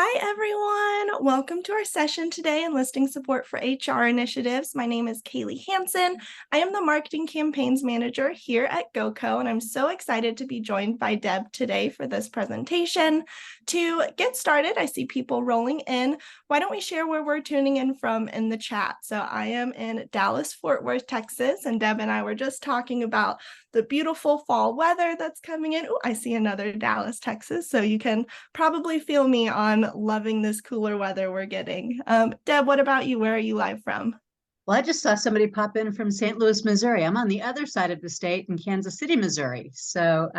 Hi, everyone. Welcome to our session today, Enlisting Support for HR Initiatives. My name is Kaylee Hansen. I am the Marketing Campaigns Manager here at GoCo, and I'm so excited to be joined by Deb today for this presentation. To get started, I see people rolling in. Why don't we share where we're tuning in from in the chat? So I am in Dallas, Fort Worth, Texas, and Deb and I were just talking about the beautiful fall weather that's coming in. Oh, I see another Dallas, Texas. So you can probably feel me on loving this cooler weather we're getting. Deb, what about you? Where are you live from? Well, I just saw somebody pop in from St. Louis, Missouri. I'm on the other side of the state in Kansas City, Missouri. So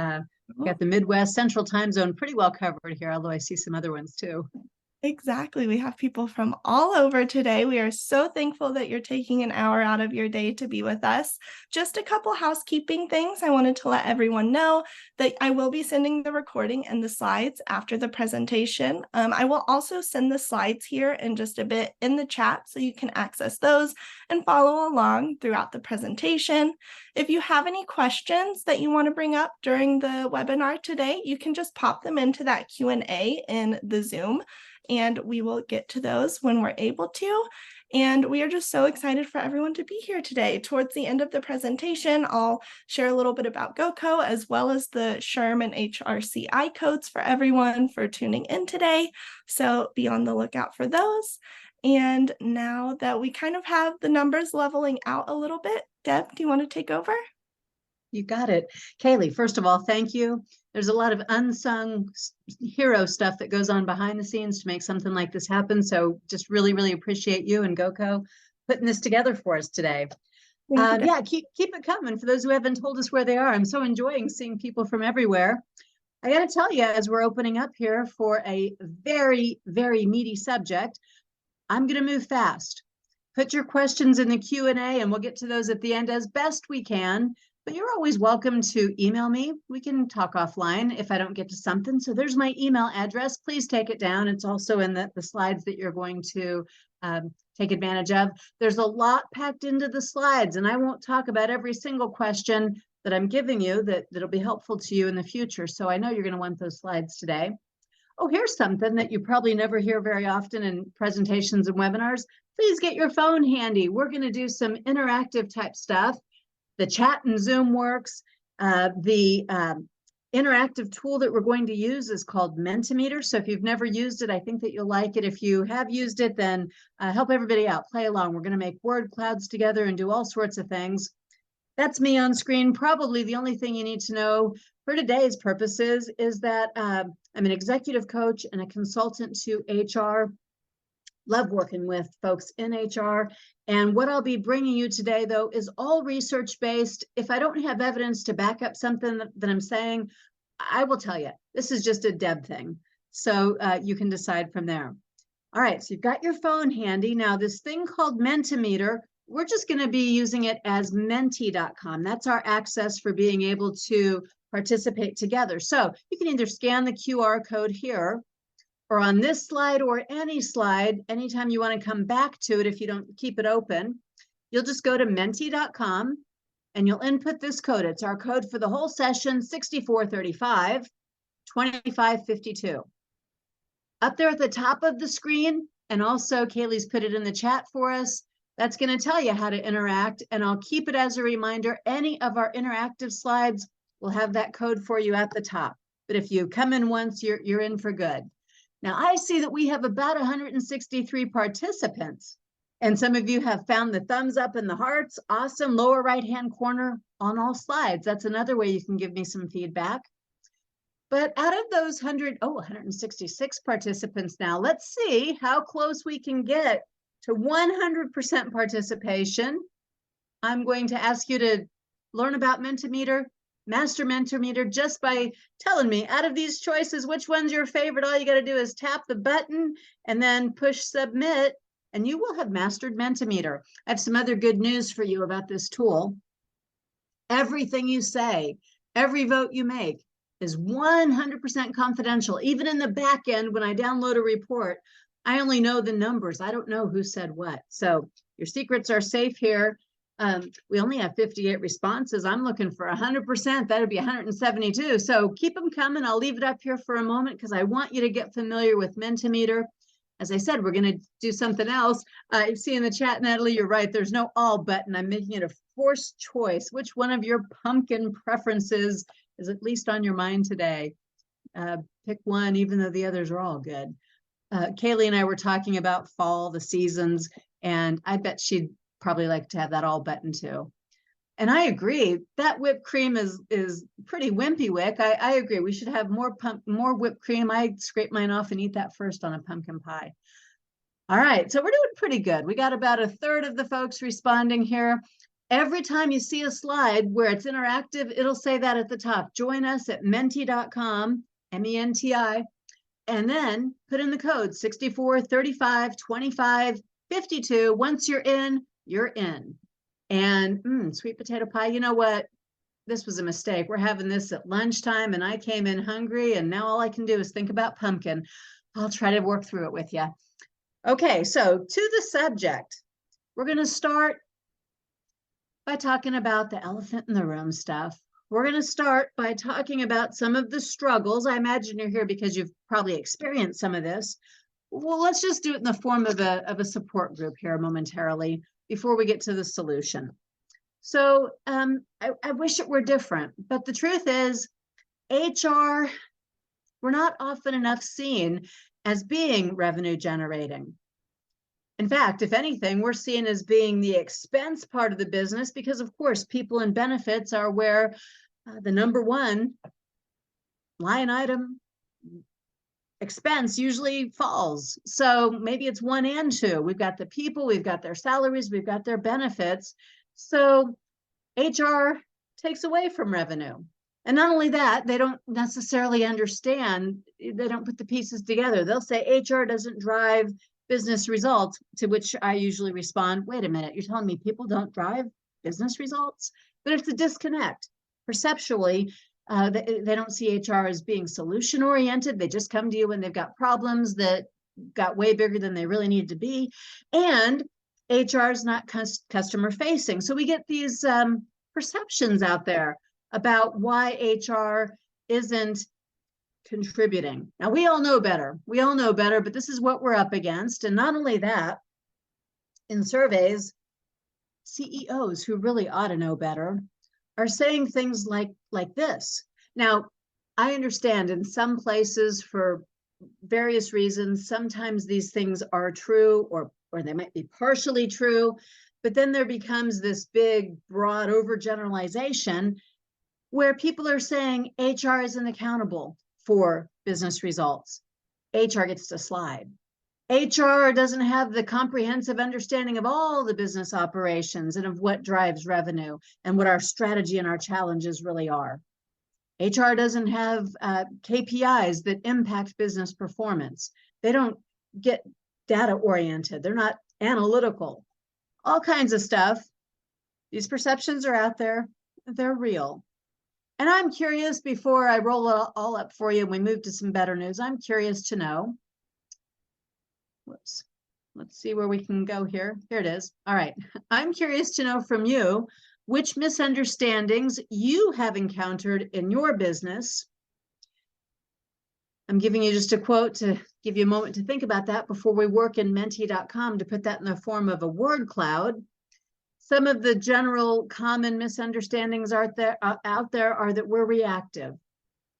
got the Midwest Central Time Zone pretty well covered here, although I see some other ones too. Exactly. We have people from all over today. We are so thankful that you're taking an hour out of your day to be with us. Just a couple housekeeping things. I wanted to let everyone know that I will be sending the recording and the slides after the presentation. I will also send the slides here in just a bit in the chat so you can access those and follow along throughout the presentation. If you have any questions that you want to bring up during the webinar today, you can just pop them into that Q&A in the Zoom, and we will get to those when we're able to. And we are just so excited for everyone to be here today. Towards the end of the presentation, I'll share a little bit about GoCo as well as the SHRM and HRCI codes for everyone for tuning in today. So be on the lookout for those. And now that we kind of have the numbers leveling out a little bit, Deb, do you want to take over? You got it. Kaylee, first of all, thank you. There's a lot of unsung hero stuff that goes on behind the scenes to make something like this happen. So just really, really appreciate you and GoCo putting this together for us today. Yeah, keep it coming. For those who haven't told us where they are, I'm so enjoying seeing people from everywhere. I got to tell you, as we're opening up here for a very, very meaty subject, I'm going to move fast. Put your questions in the Q&A and we'll get to those at the end as best we can. But you're always welcome to email me. We can talk offline if I don't get to something. So there's my email address. Please take it down. It's also in the slides that you're going to take advantage of. There's a lot packed into the slides, and I won't talk about every single question that I'm giving you that'll be helpful to you in the future. So I know you're going to want those slides today. Oh, here's something that you probably never hear very often in presentations and webinars. Please get your phone handy. We're going to do some interactive type stuff. The chat in Zoom works. The interactive tool that we're going to use is called Mentimeter. So if you've never used it, I think that you'll like it. If you have used it, then help everybody out. Play along. We're going to make word clouds together and do all sorts of things. That's me on screen. Probably the only thing you need to know for today's purposes is that I'm an executive coach and a consultant to HR. Love working with folks in HR. And what I'll be bringing you today, though, is all research-based. If I don't have evidence to back up something that I'm saying, I will tell you, this is just a Deb thing. So you can decide from there. All right, so you've got your phone handy. Now, this thing called Mentimeter, we're just going to be using it as menti.com. That's our access for being able to participate together. So you can either scan the QR code here, or on this slide or any slide, anytime you want to come back to it, if you don't keep it open, you'll just go to menti.com and you'll input this code. It's our code for the whole session, 6435 2552. Up there at the top of the screen, and also Kaylee's put it in the chat for us, that's going to tell you how to interact, and I'll keep it as a reminder. Any of our interactive slides will have that code for you at the top. But if you come in once, you're in for good. Now, I see that we have about 163 participants, and some of you have found the thumbs up and the hearts. Awesome. Lower right-hand corner on all slides. That's another way you can give me some feedback. But out of those 166 participants now, let's see how close we can get to 100% participation. I'm going to ask you to learn about Mentimeter, master Mentimeter, just by telling me out of these choices, which one's your favorite. All you got to do is tap the button and then push submit, and you will have mastered Mentimeter. I have some other good news for you about this tool. Everything you say, every vote you make is 100% confidential. Even in the back end, when I download a report, I only know the numbers. I don't know who said what. So your secrets are safe here. We only have 58 responses. I'm looking for 100%. That'd be 172. So keep them coming. I'll leave it up here for a moment because I want you to get familiar with Mentimeter. As I said, we're going to do something else. I see in the chat, Natalie, you're right. There's no all button. I'm making it a forced choice. Which one of your pumpkin preferences is at least on your mind today? Pick one, even though the others are all good. Kaylee and I were talking about fall, the seasons, and I bet she'd probably like to have that all button too. And I agree, that whipped cream is pretty wimpy, Wick. I agree. We should have more whipped cream. I scrape mine off and eat that first on a pumpkin pie. All right, so we're doing pretty good. We got about a third of the folks responding here. Every time you see a slide where it's interactive, it'll say that at the top. Join us at menti.com, MENTI, and then put in the code 64 35 25 52. Once you're in, you're in. And sweet potato pie, you know what? This was a mistake. We're having this at lunchtime and I came in hungry and now all I can do is think about pumpkin. I'll try to work through it with you. Okay, so to the subject, we're going to start by talking about the elephant in the room stuff. We're going to start by talking about some of the struggles. I imagine you're here because you've probably experienced some of this. Well, let's just do it in the form of a support group here momentarily before we get to the solution. So I wish it were different, but the truth is HR, we're not often enough seen as being revenue generating. In fact, if anything, we're seen as being the expense part of the business because, of course, people and benefits are where the number one line item expense usually falls. So maybe it's one and two. We've got the people, we've got their salaries, we've got their benefits. So HR takes away from revenue. And not only that, they don't necessarily understand, they don't put the pieces together. They'll say HR doesn't drive business results, to which I usually respond, wait a minute, you're telling me people don't drive business results? But it's a disconnect. Perceptually, they don't see HR as being solution oriented. They just come to you when they've got problems that got way bigger than they really need to be. And HR is not customer facing. So we get these perceptions out there about why HR isn't contributing. Now, we all know better. We all know better, but this is what we're up against. And not only that, in surveys, CEOs who really ought to know better are saying things like this. Now, I understand in some places for various reasons, sometimes these things are true or they might be partially true, but then there becomes this big, broad overgeneralization where people are saying HR isn't accountable for business results. HR gets to slide. HR doesn't have the comprehensive understanding of all the business operations and of what drives revenue and what our strategy and our challenges really are. HR doesn't have KPIs that impact business performance. They don't get data oriented. They're not analytical. All kinds of stuff. These perceptions are out there. They're real. And I'm curious, before I roll it all up for you and we move to some better news, I'm curious to know, whoops, let's see where we can go here. Here it is. All right. I'm curious to know from you which misunderstandings you have encountered in your business. I'm giving you just a quote to give you a moment to think about that before we work in menti.com to put that in the form of a word cloud. Some of the general common misunderstandings out there are that we're reactive.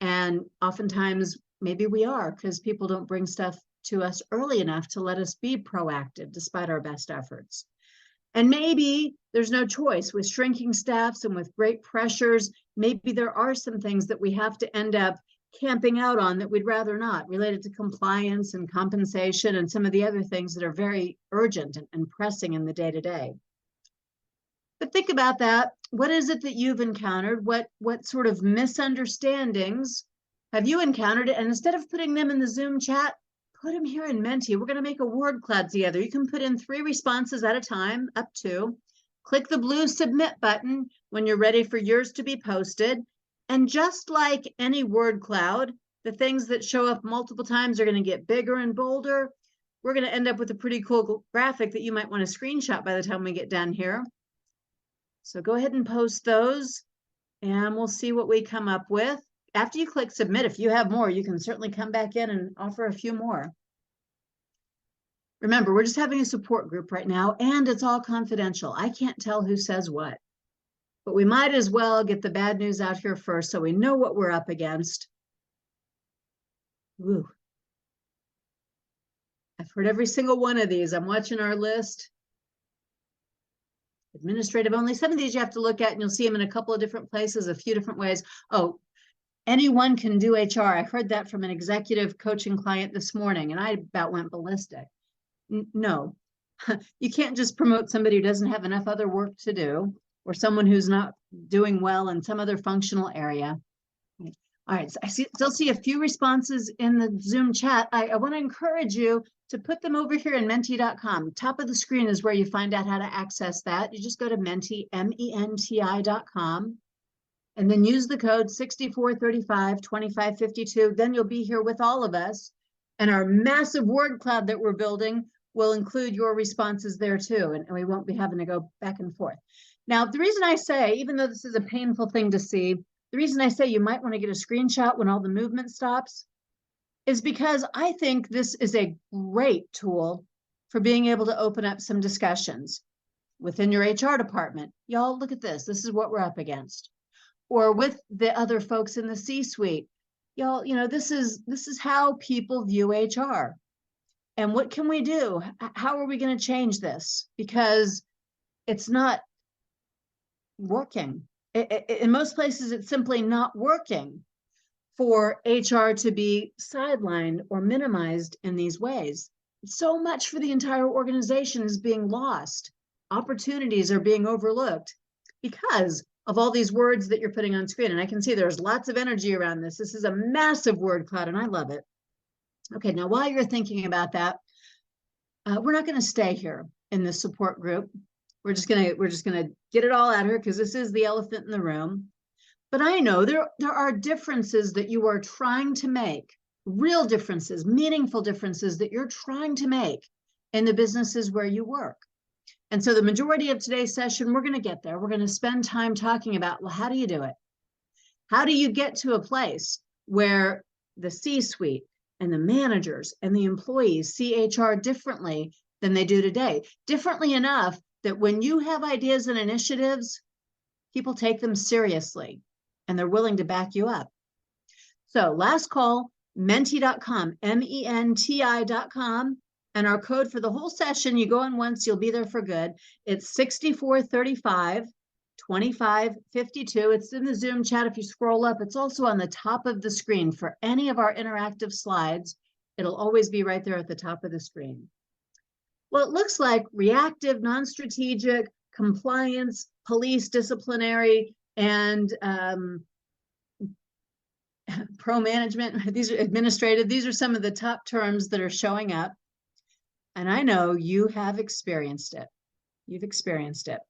And oftentimes, maybe we are, because people don't bring stuff to us early enough to let us be proactive despite our best efforts. And maybe there's no choice with shrinking staffs and with great pressures. Maybe there are some things that we have to end up camping out on that we'd rather not, related to compliance and compensation and some of the other things that are very urgent and pressing in the day-to-day. But think about that. What is it that you've encountered? What sort of misunderstandings have you encountered? And instead of putting them in the Zoom chat, put them here in Menti. We're going to make a word cloud together. You can put in 3 responses at a time, up to. Click the blue submit button when you're ready for yours to be posted. And just like any word cloud, the things that show up multiple times are going to get bigger and bolder. We're going to end up with a pretty cool graphic that you might want to screenshot by the time we get done here. So go ahead and post those and we'll see what we come up with. After you click submit, if you have more, you can certainly come back in and offer a few more. Remember, we're just having a support group right now, and it's all confidential. I can't tell who says what, but we might as well get the bad news out here first so we know what we're up against. Ooh. I've heard every single one of these. I'm watching our list. Administrative only. Some of these you have to look at, and you'll see them in a couple of different places, a few different ways. Oh, anyone can do HR. I heard that from an executive coaching client this morning, and I about went ballistic. No, you can't just promote somebody who doesn't have enough other work to do, or someone who's not doing well in some other functional area. All right, so I still see a few responses in the Zoom chat. I want to encourage you to put them over here in menti.com. Top of the screen is where you find out how to access that. You just go to menti, menti.com, and then use the code 6435-2552. Then you'll be here with all of us. And our massive word cloud that we're building will include your responses there too. And we won't be having to go back and forth. Now, the reason I say, even though this is a painful thing to see, the reason I say you might want to get a screenshot when all the movement stops is because I think this is a great tool for being able to open up some discussions within your HR department. Y'all, look at this. This is what we're up against. Or with the other folks in the C-suite. Y'all, this is how people view HR. And what can we do? How are we going to change this? Because it's not working. In most places, it's simply not working for HR to be sidelined or minimized in these ways. So much for the entire organization is being lost. Opportunities are being overlooked because of all these words that you're putting on screen. And I can see there's lots of energy around this. This is a massive word cloud, and I love it. Okay, now while you're thinking about that, we're not going to stay here in this support group. We're just gonna get it all out here because this is the elephant in the room. But I know there are differences that you are trying to make, real differences, meaningful differences that you're trying to make in the businesses where you work. And so the majority of today's session, we're going to get there. We're going to spend time talking about, well, how do you do it? How do you get to a place where the C-suite and the managers and the employees see HR differently than they do today? Differently enough that when you have ideas and initiatives, people take them seriously and they're willing to back you up. So last call, menti.com, menti.com. And our code for the whole session, you go in once, you'll be there for good. It's 6435-2552. It's in the Zoom chat. If you scroll up, it's also on the top of the screen for any of our interactive slides. It'll always be right there at the top of the screen. Well, it looks like reactive, non-strategic, compliance, police, disciplinary, and pro-management. These are administrative. These are some of the top terms that are showing up. And I know you have experienced it. You've experienced it.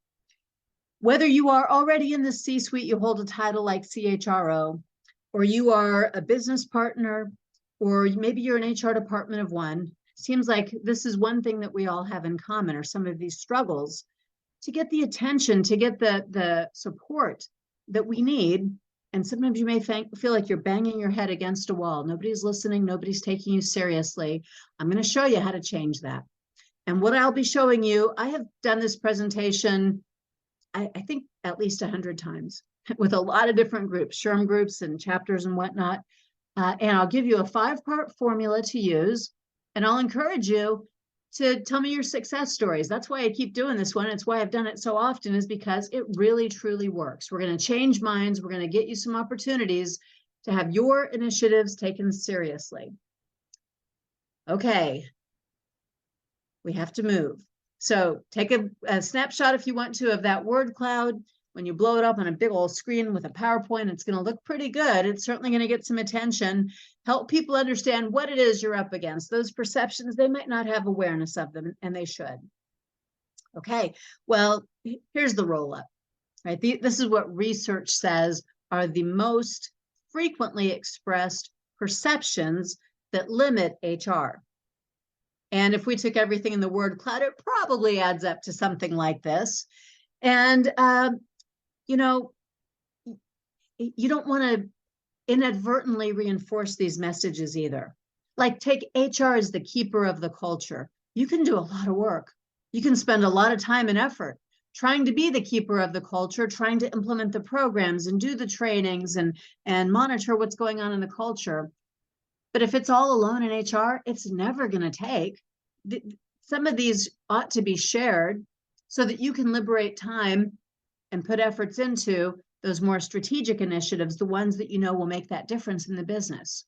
Whether you are already in the C-suite, you hold a title like CHRO, or you are a business partner, or maybe you're an HR department of one. Seems like this is one thing that we all have in common, or some of these struggles to get the attention, to get the support that we need. And sometimes you may feel like you're banging your head against a wall. Nobody's listening. Nobody's taking you seriously. I'm going to show you how to change that. And what I'll be showing you, I have done this presentation, I think at least 100 times with a lot of different groups, SHRM groups and chapters and whatnot. And I'll give you a 5-part formula to use. And I'll encourage you to tell me your success stories. That's why I keep doing this one. It's why I've done it so often, is because it really, truly works. We're going to change minds. We're going to get you some opportunities to have your initiatives taken seriously. Okay. We have to move. So take a snapshot if you want to of that word cloud. When you blow it up on a big old screen with a PowerPoint, it's going to look pretty good. It's certainly going to get some attention. Help people understand what it is you're up against. Those perceptions, they might not have awareness of them, and they should. Okay, well, here's the roll-up, right? This is what research says are the most frequently expressed perceptions that limit HR. And if we took everything in the word cloud, it probably adds up to something like this. And, you know, you don't want to inadvertently reinforce these messages either. Like take HR as the keeper of the culture. You can do a lot of work. You can spend a lot of time and effort trying to be the keeper of the culture, trying to implement the programs and do the trainings and monitor what's going on in the culture. But if it's all alone in HR, it's never going to take. Some of these ought to be shared so that you can liberate time and put efforts into those more strategic initiatives, the ones that you know will make that difference in the business.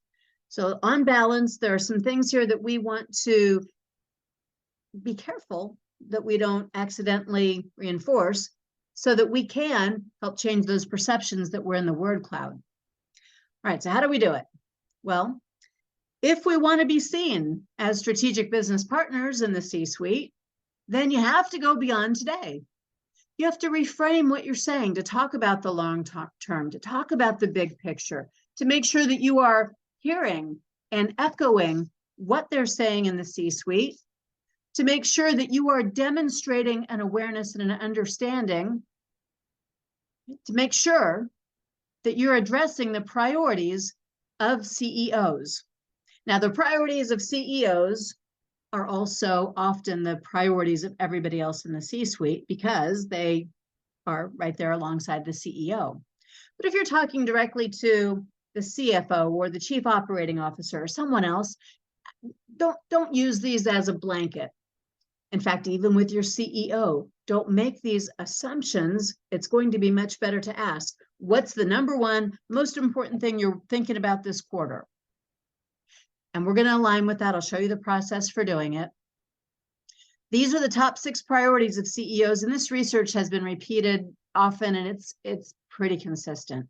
So on balance, there are some things here that we want to be careful that we don't accidentally reinforce so that we can help change those perceptions that we're in the word cloud. All right, so how do we do it? Well, if we want to be seen as strategic business partners in the C-suite, then you have to go beyond today. You have to reframe what you're saying to talk about the long term, to talk about the big picture, to make sure that you are hearing and echoing what they're saying in the C-suite, to make sure that you are demonstrating an awareness and an understanding, to make sure that you're addressing the priorities of CEOs. Now, the priorities of CEOs are also often the priorities of everybody else in the C-suite because they are right there alongside the CEO. But if you're talking directly to the CFO or the chief operating officer or someone else, don't use these as a blanket. In fact, even with your CEO, don't make these assumptions. It's going to be much better to ask, what's the number one most important thing you're thinking about this quarter? And we're going to align with that. I'll show you the process for doing it. These are the top 6 priorities of CEOs, and this research has been repeated often, and it's pretty consistent,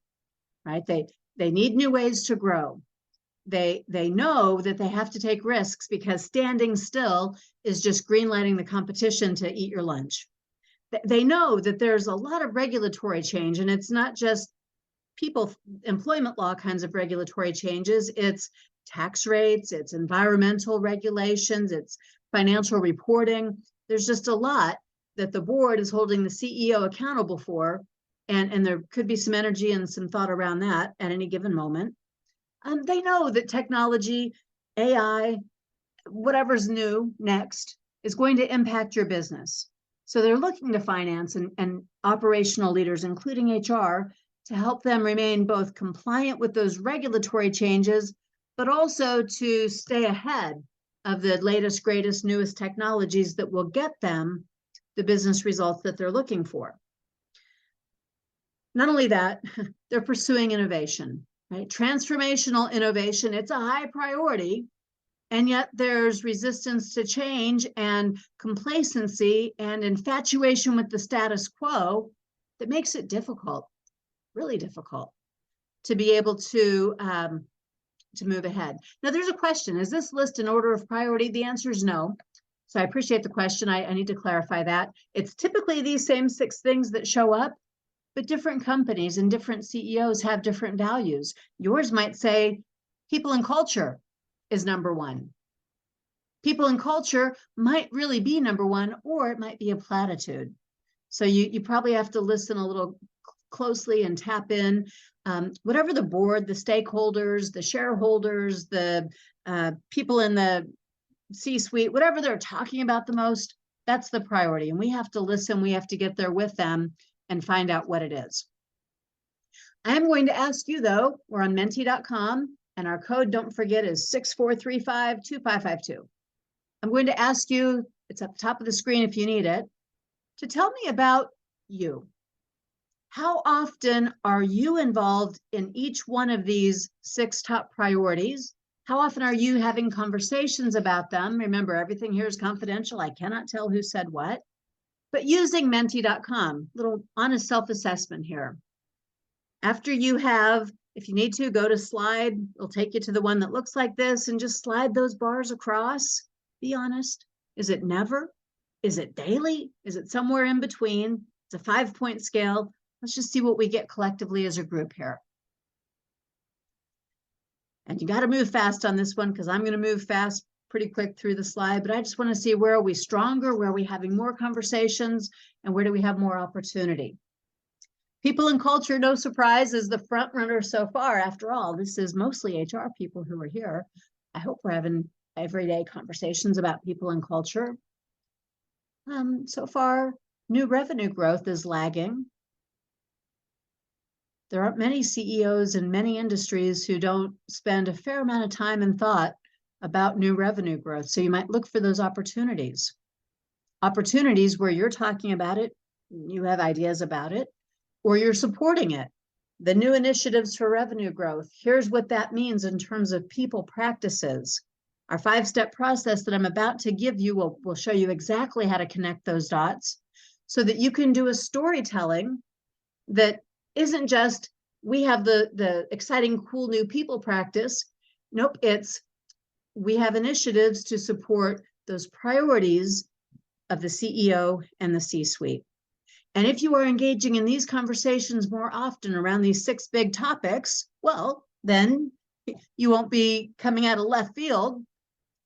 right? They need new ways to grow. They know that they have to take risks because standing still is just greenlighting the competition to eat your lunch. They know that there's a lot of regulatory change, and it's not just people employment law kinds of regulatory changes. It's tax rates, it's environmental regulations, it's financial reporting. There's just a lot that the board is holding the CEO accountable for, and there could be some energy and some thought around that at any given moment. They know that technology, AI, whatever's new next is going to impact your business. So they're looking to finance and operational leaders, including HR, to help them remain both compliant with those regulatory changes, but also to stay ahead of the latest, greatest, newest technologies that will get them the business results that they're looking for. Not only that, they're pursuing innovation, right? Transformational innovation, it's a high priority, and yet there's resistance to change and complacency and infatuation with the status quo that makes it difficult, really difficult, to be able to move ahead. Now, there's a question. Is this list in order of priority? The answer is no. So I appreciate the question. I need to clarify that. It's typically these same 6 things that show up, but different companies and different CEOs have different values. Yours might say people and culture is number 1. People and culture might really be number 1, or it might be a platitude. So you probably have to listen a little closely and tap in. Whatever the board, the stakeholders, the shareholders, the people in the C-suite, whatever they're talking about the most, that's the priority. And we have to listen, we have to get there with them and find out what it is. I am going to ask you, though, we're on menti.com, and our code, don't forget, is 6435-2552. I'm going to ask you, it's up top of the screen if you need it, to tell me about you. How often are you involved in each one of these 6 top priorities? How often are you having conversations about them? Remember, everything here is confidential. I cannot tell who said what. But using menti.com, little honest self-assessment here. After you have, if you need to, go to slide. It'll take you to the one that looks like this and just slide those bars across. Be honest. Is it never? Is it daily? Is it somewhere in between? It's a 5-point scale. Let's just see what we get collectively as a group here. And you got to move fast on this one because I'm going to move fast pretty quick through the slide, but I just want to see, where are we stronger? Where are we having more conversations? And where do we have more opportunity? People and culture, no surprise, is the front runner so far. After all, this is mostly HR people who are here. I hope we're having everyday conversations about people and culture. So far, new revenue growth is lagging. There aren't many CEOs in many industries who don't spend a fair amount of time and thought about new revenue growth. So you might look for those opportunities. Opportunities where you're talking about it, you have ideas about it, or you're supporting it. The new initiatives for revenue growth. Here's what that means in terms of people practices. Our 5-step process that I'm about to give you will show you exactly how to connect those dots so that you can do a storytelling that isn't just, we have the exciting, cool new people practice. Nope, it's, we have initiatives to support those priorities of the CEO and the C-suite. And if you are engaging in these conversations more often around these 6 big topics, well, then you won't be coming out of left field.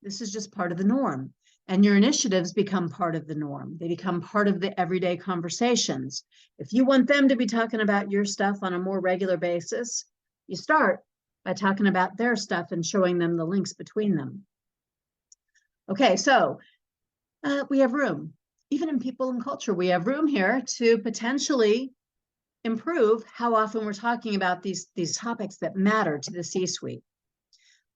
This is just part of the norm. And your initiatives become part of the norm. They become part of the everyday conversations. If you want them to be talking about your stuff on a more regular basis, you start by talking about their stuff and showing them the links between them. Okay, so we have room. Even in people and culture, we have room here to potentially improve how often we're talking about these topics that matter to the C-suite.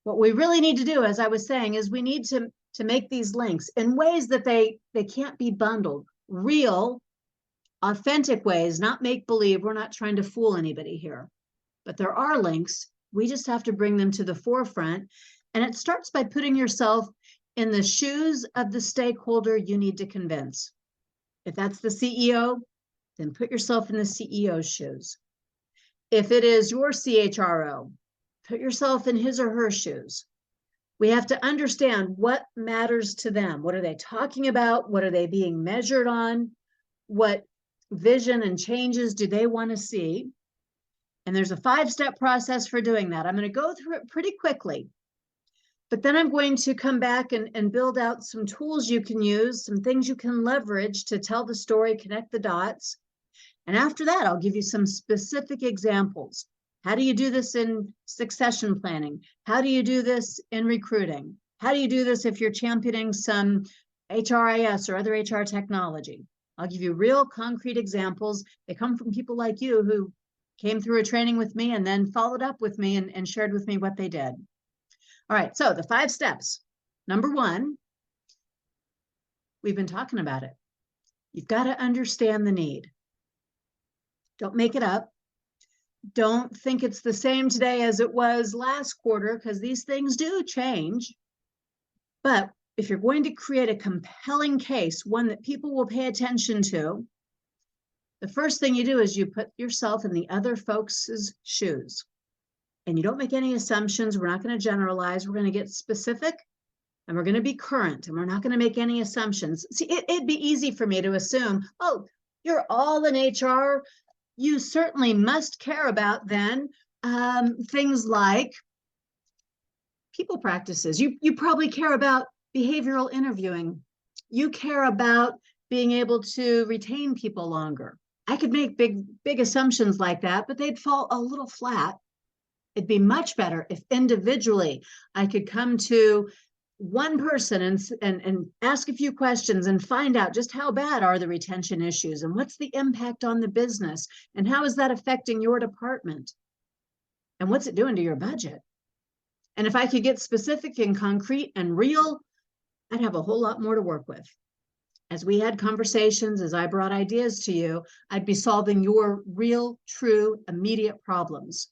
What we really need to do, as I was saying, is we need to make these links in ways that they can't be bundled. Real, authentic ways, not make-believe. We're not trying to fool anybody here. But there are links. We just have to bring them to the forefront. And it starts by putting yourself in the shoes of the stakeholder you need to convince. If that's the CEO, then put yourself in the CEO's shoes. If it is your CHRO, put yourself in his or her shoes. We have to understand what matters to them. What are they talking about? What are they being measured on? What vision and changes do they want to see? And there's a 5-step process for doing that. I'm going to go through it pretty quickly. But then I'm going to come back and build out some tools you can use, some things you can leverage to tell the story, connect the dots. And after that, I'll give you some specific examples. How do you do this in succession planning? How do you do this in recruiting? How do you do this if you're championing some HRIS or other HR technology? I'll give you real concrete examples. They come from people like you who came through a training with me and then followed up with me and shared with me what they did. All right, so the 5 steps. Number 1, we've been talking about it. You've got to understand the need. Don't make it up. Don't think it's the same today as it was last quarter, because these things do change. But if you're going to create a compelling case, one that people will pay attention to, the first thing you do is you put yourself in the other folks' shoes. And you don't make any assumptions. We're not going to generalize. We're going to get specific, and we're going to be current, and we're not going to make any assumptions. See, it'd be easy for me to assume, oh, you're all in HR. You certainly must care about then things like people practices. You probably care about behavioral interviewing. You care about being able to retain people longer. I could make big assumptions like that, but they'd fall a little flat. It'd be much better if individually I could come to one person and ask a few questions and find out just how bad are the retention issues and what's the impact on the business and how is that affecting your department and what's it doing to your budget. And if I could get specific and concrete and real, I'd have a whole lot more to work with. As we had conversations, as I brought ideas to you, I'd be solving your real, true, immediate problems.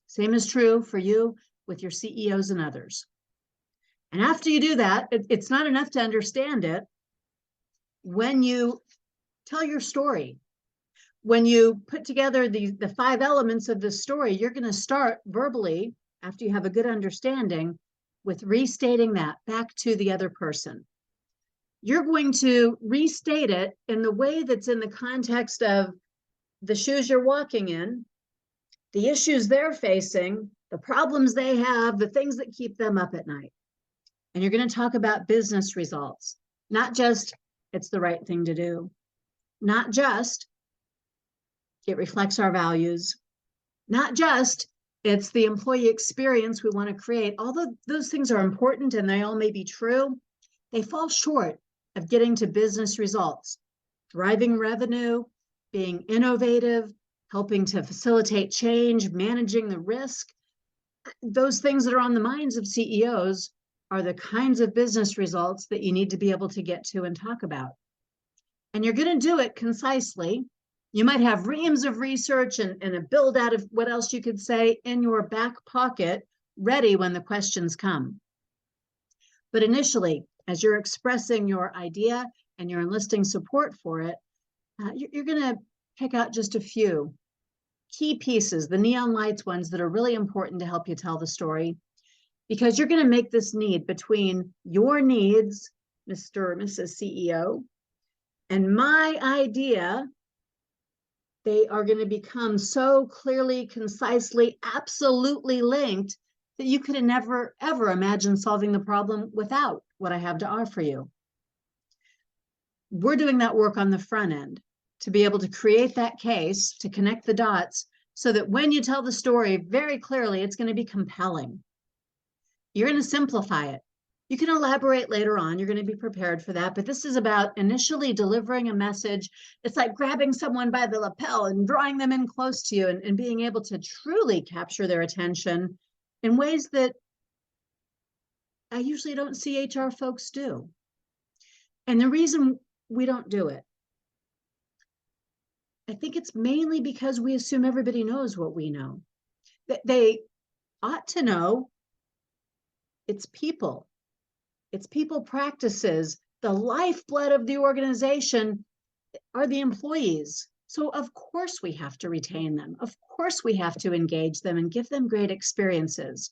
Same is true for you with your CEOs and others. And after you do that, it's not enough to understand it. When you tell your story, when you put together the 5 elements of the story, you're going to start verbally, after you have a good understanding, with restating that back to the other person. You're going to restate it in the way that's in the context of the shoes you're walking in, the issues they're facing, the problems they have, the things that keep them up at night. And you're going to talk about business results, not just it's the right thing to do, not just it reflects our values, not just it's the employee experience we want to create. Although those things are important and they all may be true, they fall short of getting to business results, driving revenue, being innovative, helping to facilitate change, managing the risk. Those things that are on the minds of CEOs are the kinds of business results that you need to be able to get to and talk about. And you're going to do it concisely. You might have reams of research and a build out of what else you could say in your back pocket, ready when the questions come. But initially, as you're expressing your idea and you're enlisting support for it, you're going to pick out just a few key pieces, the neon lights ones that are really important to help you tell the story, because you're going to make this need between your needs, Mr. or Mrs. CEO, and my idea. They are going to become so clearly, concisely, absolutely linked that you could never, ever imagine solving the problem without what I have to offer you. We're doing that work on the front end to be able to create that case, to connect the dots, so that when you tell the story very clearly, it's going to be compelling. You're going to simplify it. You can elaborate later on. You're going to be prepared for that. But this is about initially delivering a message. It's like grabbing someone by the lapel and drawing them in close to you and being able to truly capture their attention in ways that I usually don't see HR folks do. And the reason we don't do it, I think it's mainly because we assume everybody knows what we know. That they ought to know it's people. It's people practices. The lifeblood of the organization are the employees. So of course we have to retain them. Of course we have to engage them and give them great experiences.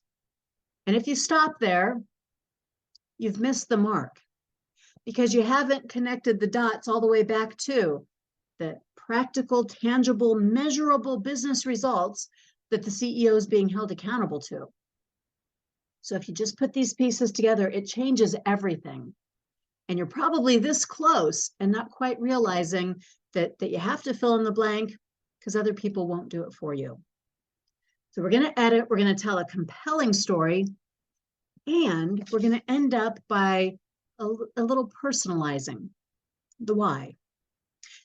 And if you stop there, you've missed the mark because you haven't connected the dots all the way back to the practical, tangible, measurable business results that the CEO is being held accountable to. So if you just put these pieces together, it changes everything. And you're probably this close and not quite realizing that you have to fill in the blank because other people won't do it for you. So we're going to edit, we're going to tell a compelling story, and we're going to end up by a little personalizing the why.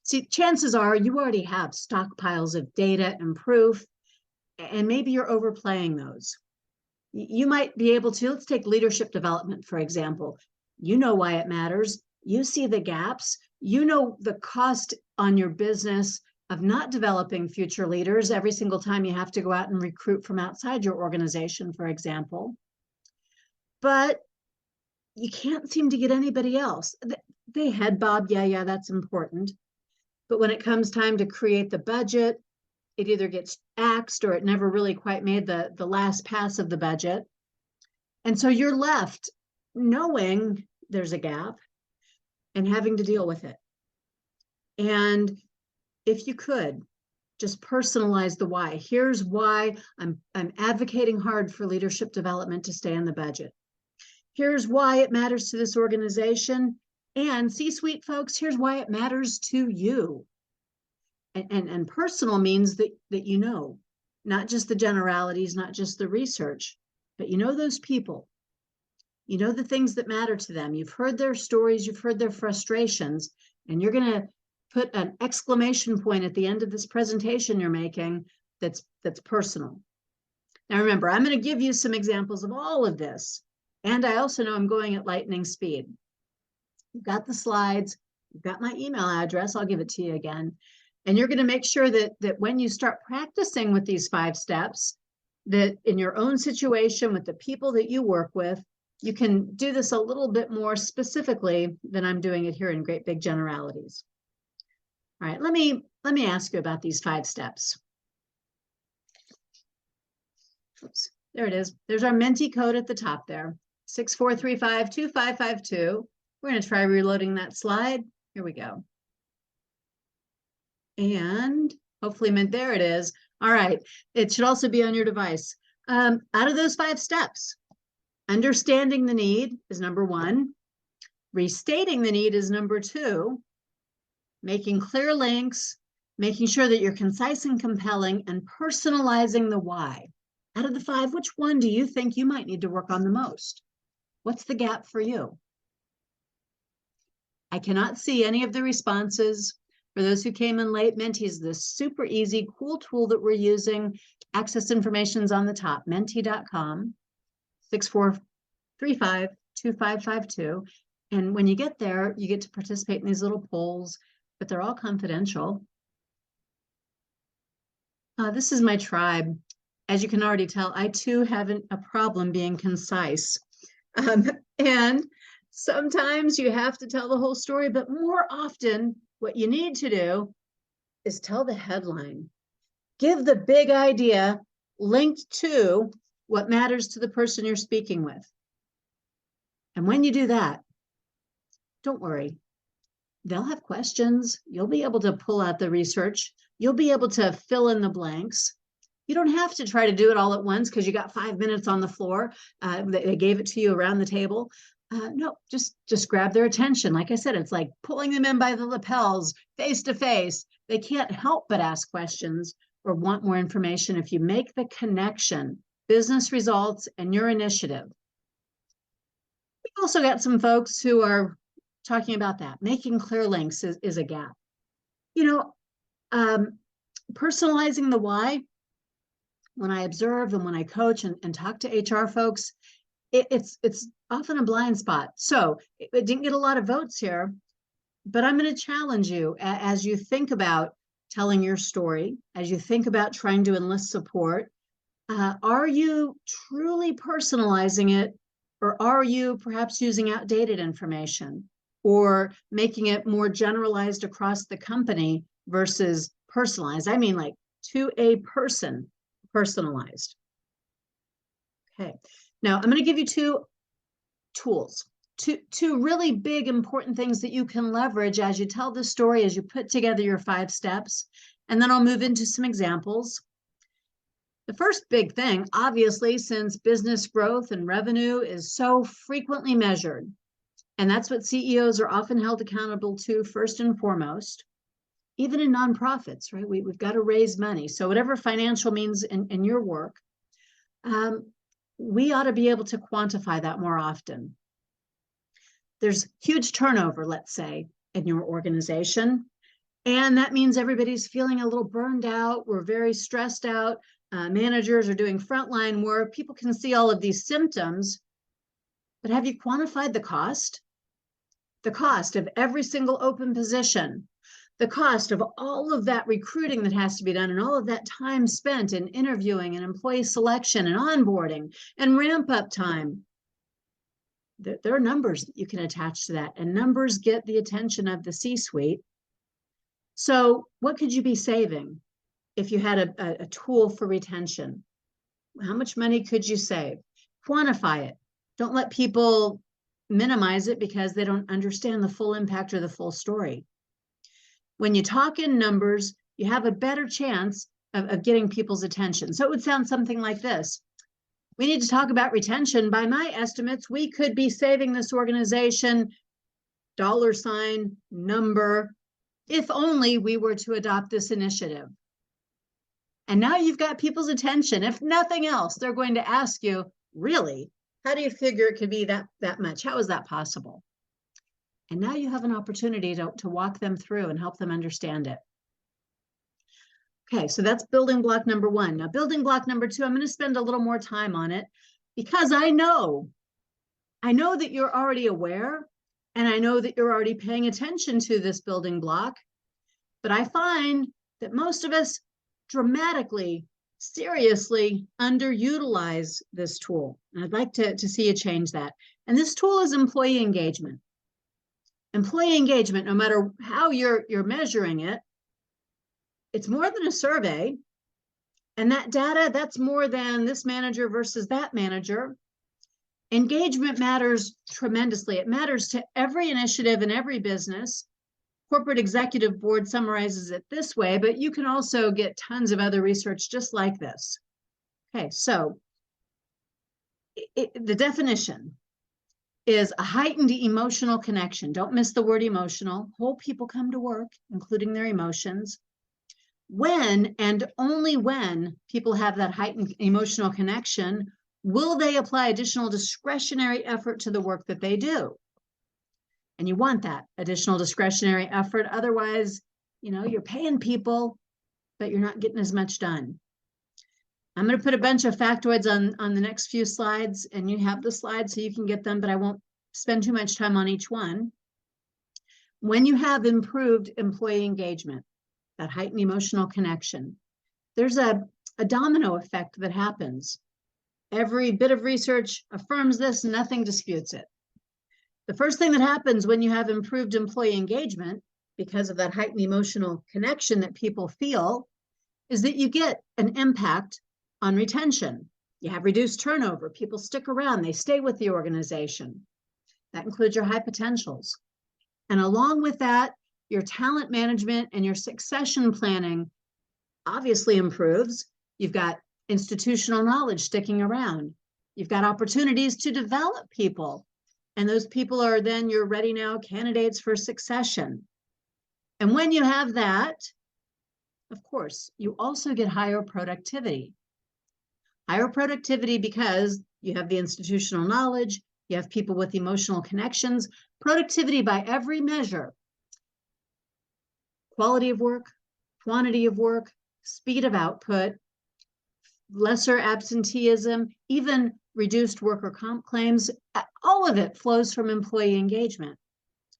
See, chances are you already have stockpiles of data and proof, and maybe you're overplaying those. You might be able to, let's take leadership development, for example. You know why it matters. You see the gaps. You know the cost on your business of not developing future leaders every single time you have to go out and recruit from outside your organization, for example. But you can't seem to get anybody else. They head bob, yeah, that's important. But when it comes time to create the budget, it either gets axed or it never really quite made the last pass of the budget. And so you're left knowing there's a gap and having to deal with it. And if you could just personalize the why. Here's why I'm advocating hard for leadership development to stay in the budget. Here's why it matters to this organization. And C-suite folks, here's why it matters to you. And personal means that you know, not just the generalities, not just the research, but you know those people. You know the things that matter to them. You've heard their stories, you've heard their frustrations, and you're going to put an exclamation point at the end of this presentation you're making that's personal. Now remember, I'm going to give you some examples of all of this. And I also know I'm going at lightning speed. You've got the slides, you've got my email address, I'll give it to you again. And you're going to make sure that when you start practicing with these 5 steps, that in your own situation with the people that you work with, you can do this a little bit more specifically than I'm doing it here in great big generalities. All right, let me ask you about these 5 steps. Oops, there it is. There's our Menti code at the top there, 64352552. We're going to try reloading that slide. Here we go. And hopefully, there it is. All right, it should also be on your device. Out of those 5 steps, Understanding the need is number one. Restating the need is number two. Making clear links, making sure that you're concise and compelling, and personalizing the why. Out of the five, which one do you think you might need to work on the most? What's the gap for you? I cannot see any of the responses. For those who came in late, Menti is this super easy, cool tool that we're using. Access information is on the top, menti.com, 6435-2552. And when you get there, you get to participate in these little polls, but they're all confidential. This is my tribe. As you can already tell, I too have a problem being concise. And sometimes you have to tell the whole story, but more often, what you need to do is tell the headline. Give the big idea linked to what matters to the person you're speaking with. And when you do that, don't worry. They'll have questions. You'll be able to pull out the research. You'll be able to fill in the blanks. You don't have to try to do it all at once because you got 5 minutes on the floor. They gave it to you around the table. No, just grab their attention. Like I said, it's like pulling them in by the lapels, face to face. They can't help but ask questions or want more information if you make the connection, business results, and your initiative. We've also got some folks who are talking about that. Making clear links is a gap. Personalizing the why, when I observe and when I coach and talk to HR folks, it's often a blind spot. So it didn't get a lot of votes here, but I'm going to challenge you as you think about telling your story, as you think about trying to enlist support. Are you truly personalizing it, or are you perhaps using outdated information or making it more generalized across the company versus personalized? I mean, like to a person, personalized. Okay. Now, I'm going to give you two tools, two really big, important things that you can leverage as you tell the story, as you put together your 5 steps, and then I'll move into some examples. The first big thing, obviously, since business growth and revenue is so frequently measured, and that's what CEOs are often held accountable to first and foremost, even in nonprofits, right? We've got to raise money. So whatever financial means in your work, we ought to be able to quantify that more often. There's huge turnover, let's say, in your organization. And that means everybody's feeling a little burned out. We're very stressed out. Managers are doing frontline work. People can see all of these symptoms. But have you quantified the cost? The cost of every single open position, the cost of all of that recruiting that has to be done, and all of that time spent in interviewing and employee selection and onboarding and ramp up time. There are numbers that you can attach to that, and numbers get the attention of the C-suite. So what could you be saving if you had a tool for retention? How much money could you save? Quantify it. Don't let people minimize it because they don't understand the full impact or the full story. When you talk in numbers, you have a better chance of getting people's attention. So it would sound something like this. We need to talk about retention. By my estimates, we could be saving this organization $ number if only we were to adopt this initiative. And now you've got people's attention. If nothing else, they're going to ask you, really, how do you figure it could be that much? How is that possible? And now you have an opportunity to walk them through and help them understand it. Okay, so that's building block number 1. Now, building block number 2, I'm going to spend a little more time on it because I know that you're already aware, and I know that you're already paying attention to this building block, but I find that most of us dramatically, seriously underutilize this tool. And I'd like to see you change that. And this tool is employee engagement. Employee engagement, no matter how you're measuring it, it's more than a survey. And that data, that's more than this manager versus that manager. Engagement matters tremendously. It matters to every initiative in every business. Corporate Executive Board summarizes it this way, but you can also get tons of other research just like this. Okay, so the definition is a heightened emotional connection. Don't miss the word emotional. Whole people come to work, including their emotions. When and only when people have that heightened emotional connection, will they apply additional discretionary effort to the work that they do? And you want that additional discretionary effort. Otherwise, you're paying people, but you're not getting as much done. I'm going to put a bunch of factoids on the next few slides, and you have the slides so you can get them, but I won't spend too much time on each one. When you have improved employee engagement, that heightened emotional connection, there's a domino effect that happens. Every bit of research affirms this, nothing disputes it. The first thing that happens when you have improved employee engagement, because of that heightened emotional connection that people feel, is that you get an impact on retention. You have reduced turnover. People stick around. They stay with the organization. That includes your high potentials. And along with that, your talent management and your succession planning obviously improves. You've got institutional knowledge sticking around. You've got opportunities to develop people. And those people are then your ready now candidates for succession. And when you have that, of course, you also get higher productivity. Higher productivity because you have the institutional knowledge, you have people with emotional connections, productivity by every measure, quality of work, quantity of work, speed of output, lesser absenteeism, even reduced worker comp claims, all of it flows from employee engagement.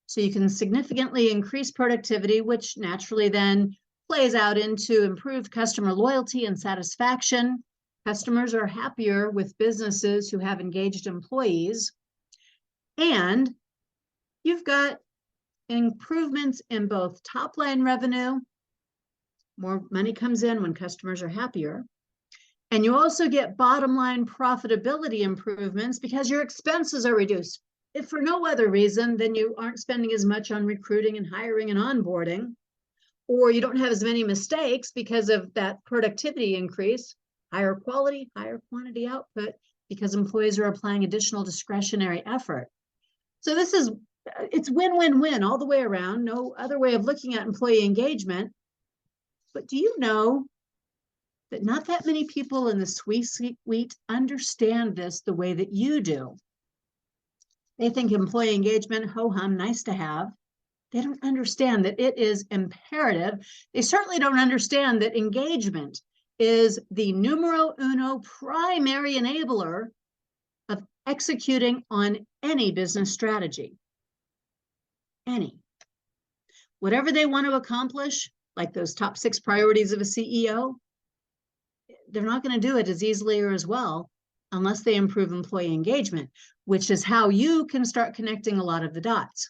So you can significantly increase productivity, which naturally then plays out into improved customer loyalty and satisfaction. Customers are happier with businesses who have engaged employees. And you've got improvements in both top line revenue, more money comes in when customers are happier. And you also get bottom line profitability improvements because your expenses are reduced. If for no other reason, then you aren't spending as much on recruiting and hiring and onboarding, or you don't have as many mistakes because of that productivity increase, higher quality, higher quantity output, because employees are applying additional discretionary effort. So it's win-win-win all the way around. No other way of looking at employee engagement. But do you know that not that many people in the C-suite understand this the way that you do? They think employee engagement, ho-hum, nice to have. They don't understand that it is imperative. They certainly don't understand that engagement is the numero uno primary enabler of executing on any business strategy. Any. Whatever they want to accomplish, like those top 6 priorities of a CEO, they're not going to do it as easily or as well unless they improve employee engagement, which is how you can start connecting a lot of the dots.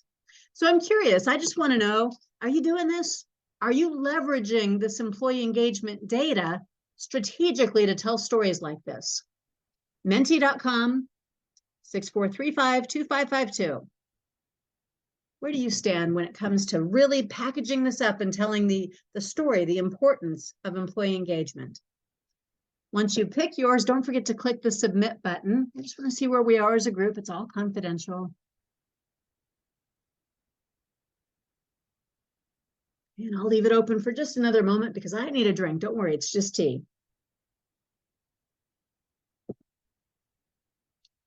So I'm curious, I just want to know, are you doing this? Are you leveraging this employee engagement data strategically to tell stories like this? Menti.com, 6435-2552. Where do you stand when it comes to really packaging this up and telling the story, the importance of employee engagement? Once you pick yours, don't forget to click the submit button. I just want to see where we are as a group. It's all confidential. And I'll leave it open for just another moment because I need a drink. Don't worry, it's just tea.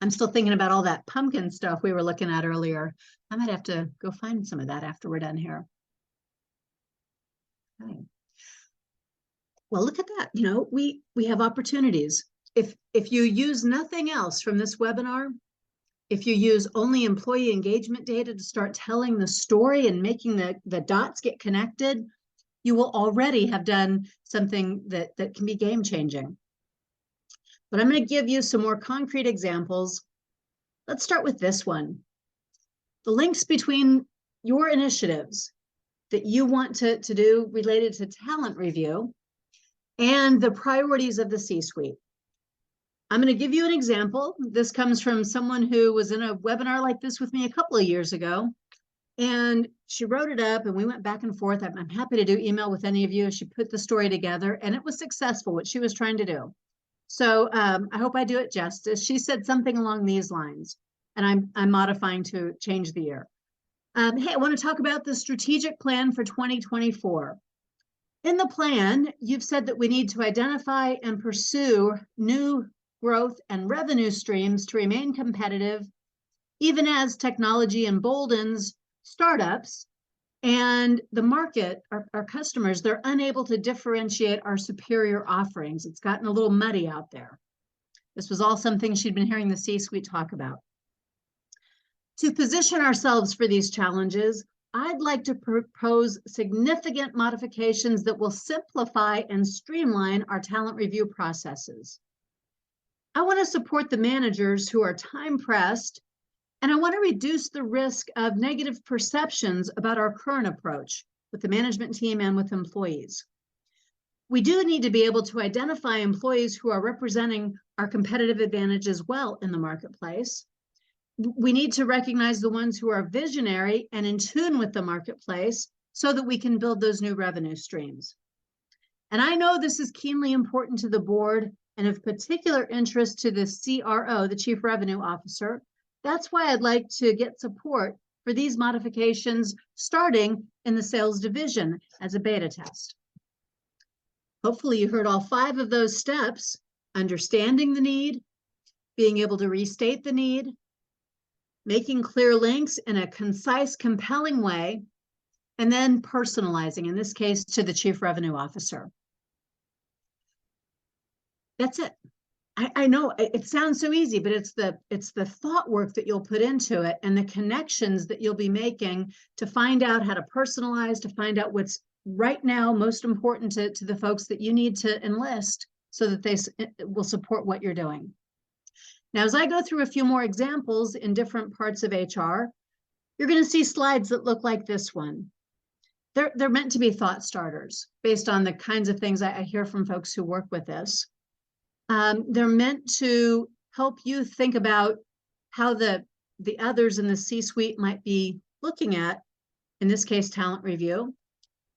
I'm still thinking about all that pumpkin stuff we were looking at earlier. I might have to go find some of that after we're done here. Okay. Well, look at that. We have opportunities. If you use nothing else from this webinar, if you use only employee engagement data to start telling the story and making the dots get connected, you will already have done something that can be game changing. But I'm going to give you some more concrete examples. Let's start with this one. The links between your initiatives that you want to do related to talent review and the priorities of the C-suite. I'm going to give you an example. This comes from someone who was in a webinar like this with me a couple of years ago. And she wrote it up and we went back and forth. I'm happy to do email with any of you. She put the story together and it was successful, what she was trying to do. So I hope I do it justice. She said something along these lines, and I'm modifying to change the year. Hey, I want to talk about the strategic plan for 2024. In the plan, you've said that we need to identify and pursue new growth and revenue streams to remain competitive, even as technology emboldens startups and the market, our customers, they're unable to differentiate our superior offerings. It's gotten a little muddy out there. This was all something she'd been hearing the C-suite talk about. To position ourselves for these challenges, I'd like to propose significant modifications that will simplify and streamline our talent review processes. I want to support the managers who are time pressed, and I want to reduce the risk of negative perceptions about our current approach with the management team and with employees. We do need to be able to identify employees who are representing our competitive advantages well in the marketplace. We need to recognize the ones who are visionary and in tune with the marketplace so that we can build those new revenue streams. And I know this is keenly important to the board and of particular interest to the CRO, the Chief Revenue Officer. That's why I'd like to get support for these modifications starting in the sales division as a beta test. Hopefully you heard all 5 of those steps: understanding the need, being able to restate the need, making clear links in a concise, compelling way, and then personalizing, in this case, to the Chief Revenue Officer. That's it. I know it sounds so easy, but it's the thought work that you'll put into it and the connections that you'll be making to find out how to personalize, to find out what's right now most important to the folks that you need to enlist so that they will support what you're doing. Now, as I go through a few more examples in different parts of HR, you're going to see slides that look like this one. They're meant to be thought starters based on the kinds of things I hear from folks who work with this. They're meant to help you think about how the others in the C-suite might be looking at, in this case, talent review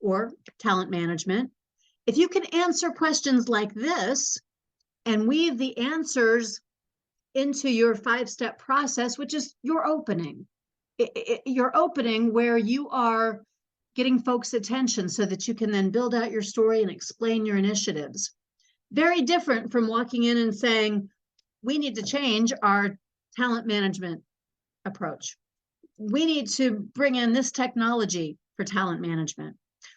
or talent management. If you can answer questions like this and weave the answers into your 5-step process, which is your opening, your opening where you are getting folks' attention so that you can then build out your story and explain your initiatives. Very different from walking in and saying, we need to change our talent management approach. We need to bring in this technology for talent management.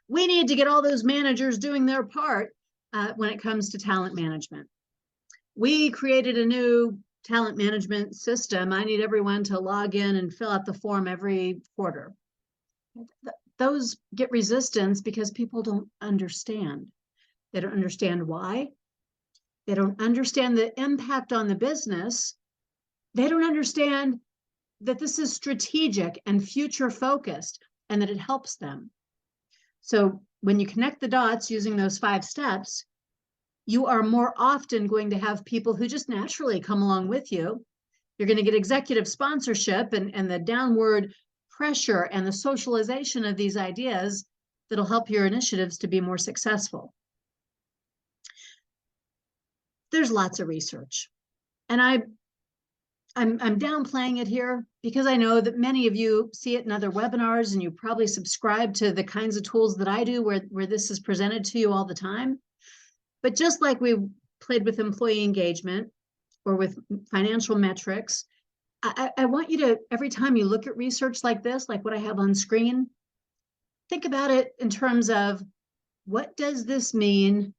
We need to get all those managers doing their part when it comes to talent management. We created a new talent management system. I need everyone to log in and fill out the form every quarter. Those get resistance because people don't understand. They don't understand why. They don't understand the impact on the business. They don't understand that this is strategic and future focused and that it helps them. So when you connect the dots using those 5 steps, you are more often going to have people who just naturally come along with you. You're going to get executive sponsorship and the downward pressure and the socialization of these ideas that'll help your initiatives to be more successful. There's lots of research, and I'm downplaying it here because I know that many of you see it in other webinars and you probably subscribe to the kinds of tools that I do where this is presented to you all the time. But just like we played with employee engagement or with financial metrics, I want you to, every time you look at research like this, like what I have on screen, think about it in terms of what does this mean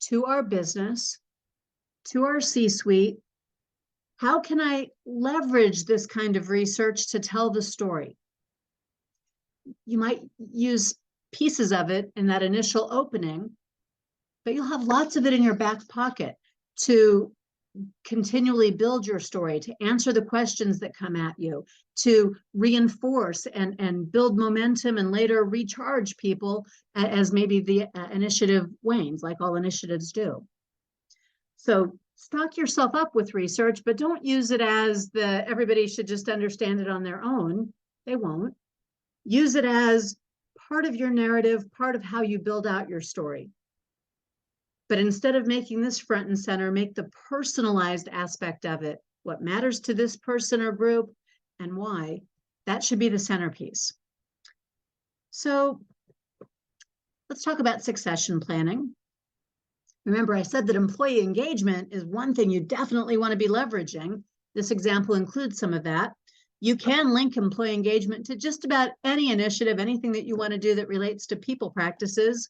to our business, to our C-suite? How can I leverage this kind of research to tell the story? You might use pieces of it in that initial opening, but you'll have lots of it in your back pocket to continually build your story, to answer the questions that come at you, to reinforce and build momentum and later recharge people as maybe the initiative wanes, like all initiatives do. So stock yourself up with research, but don't use it as everybody should just understand it on their own. They won't. Use it as part of your narrative, part of how you build out your story. But instead of making this front and center, make the personalized aspect of it. What matters to this person or group and why? That should be the centerpiece. So let's talk about succession planning. Remember, I said that employee engagement is one thing you definitely want to be leveraging. This example includes some of that. You can link employee engagement to just about any initiative, anything that you want to do that relates to people practices,